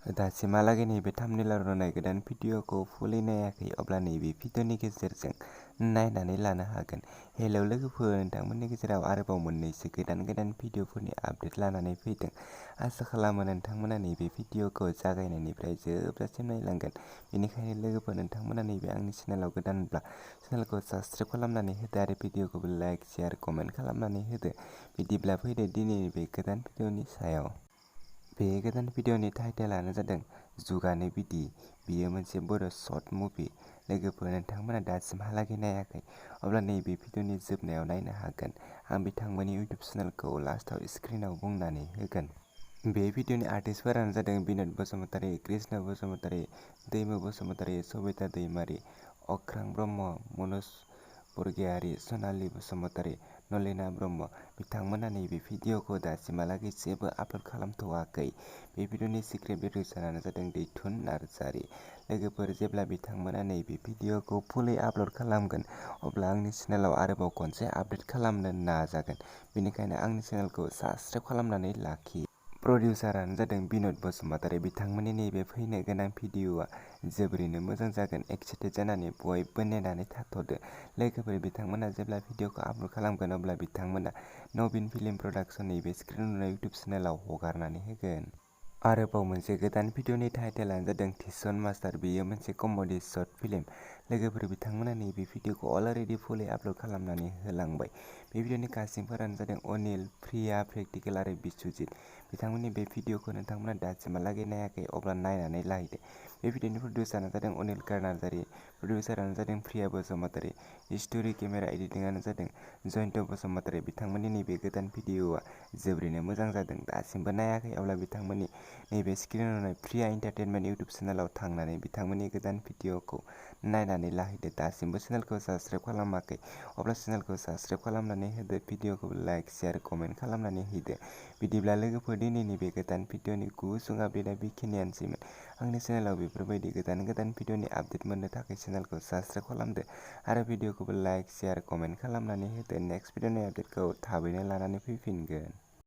दासिमहालागै नैबे थाम्बनेइलाव होनाय गोदान भिडिअखौ फुलि नायाखै अब्ला नैबे भिडिअनि गेजेरजों नायनानै लानो हागोन। हेलौ लोगोफोर, नोंथांमोननि गेजेराव आरोबाव मोननैसो गोदान भिडिअफोरनि आपडेट लानानै फैदों। आसा खालामो नोंथांमोना नैबे भिडिअखौ जागायनायनिफ्राय जोबजासिम नायलांगोन। बेनिखायनो लोगोफोर, नोंथांमोना नैबे आंनि चेनेलाव गोदानब्ला चेनेलखौ साबस्क्राइब खालामनानै होदो आरो भिडिअखौबो लाइक, शेयार, कमेन्ट खालामनानै होदो। बिदिब्ला फैदो दिनैनि बे गोदान भिडिअनि सायाव। बे गोदान भिडिअनि टाइटेलानो जादों जुगान बिदि। बेयो मोनसे बर' शर्ट मुभि। लोगोफोर, नोंथांमोना दासिमहालागै नायाखै अब्ला नैबे भिडिअनि जोबनायाव नायनो हागोन। आं बिथांमोननि इउटिउब चेनेलखौ लास्टआव स्क्रिनआव बुंनानै होगोन। बे भिडिअनि आर्टिस्टफोरानो जादों बिन'द बसुमतारी, कृष्ण बसुमतारी, दैमु बसुमतारी, सबिता दैमारि, अख्रां ब्रह्म, मनज बरगयारी, सनालि बसुमतारी, नलिना ब्रह्म। बिथांमोना नैबे भिडिअखौ दासिमहालागै जेबो आपल'ड खालामथ'वाखै। बे भिडिअनि सिक्रेट प्रडिउसारानो जादों दैथुन नार्जारी। लोगोफोर, जेब्ला बिथांमोना नैबे भिडिअखौ फुलि आपल'ड खालामगोन अब्ला आंनि चेनेलाव आरोबाव खनसे आपडेट खालामनो नाजागोन। बेनिखायनो आंनि चेनेलखौ साबस्क्राइब खालामनानै लाखि। प्रडिउसारानो जादों बिन'द बसुमतारी। बिथांमोननि नैबे फैनो गोनां भिडिअआ जोबोरैनो मोजां जागोन। एक्साइटेड जानानै बयबो नेनानै थाथ'दो। लोगोफोर, बिथांमोना जेब्ला भिडिअखौ आपल'ड खालामगोन अब्ला बिथांमोना नवीन फिल्म प्रडाक्शन नैबे स्क्रिन नुनाय इउटिउब चेनेलाव हगारनानै होगोन। आरोबाव मोनसे गोदान भिडिअनि टाइटेलानो जादों टिउसन मास्टार। बेयो मोनसे कमेडि शर्ट फिल्म। लोगोफोर, बिथांमोना नैबे भिडिअखौ अलरेडि फुलि आपल'ड खालामनानै होलांबाय। बे भिडिअनि कास्टिंफोरानो जादों अनिल, प्रिया, प्रेक्टिकल आरो बिस्वजित। बिथांमोननि बे भिडिअखौ नोंथांमोना दासिमहालागै नायाखै अब्ला नायनानै लाहैदो। बे भिडिअनि प्रडिउसारानो जादों अनिल नार्जारी, प्रडिउसारानो जादों प्रिया बसुमतारी, स्ट'रि केमेरा एडिटिंआनो जादों जयन्त बसुमतारी। बिथांमोननि नैबे गोदान भिडिअआ जोबोरैनो मोजां जादों। दासिमबो नायाखै अब्ला बिथांमोननि नैबे स्क्रिनआव नुनाय प्रिया एन्टारटेनमेन्ट इउटिउब चेनेलाव थांनानै बिथांमोननि गोदान भिडिअखौ नायनानै लाहैदो। दासिमबो चेनेलखौ साबस्क्राइब खालामाखै अब्ला चेनेलखौ साबस्क्राइब खालामनानै होदो। भिडिअखौ लाइक, शेयार, कमेन्ट खालामनानै होदो। बिदिब्ला लोगोफोर, दिनैनि बे गोदान भिडिअनि गुसुं आपडेटआ बेखिनियानोसैमोन। आंनि चेनेलाव बेफोरबायदि गोदान भिडिअनि आपडेट मोननो थाखाय चेनेलखौ साबस्क्राइब खालामदो आरो भिडिअखौबो लाइक, शेयार, कमेन्ट खालामनानै होदो। नेक्स्ट भिडिअनि आपडेटखौ थाबैनो लानानै फैफिनगोन।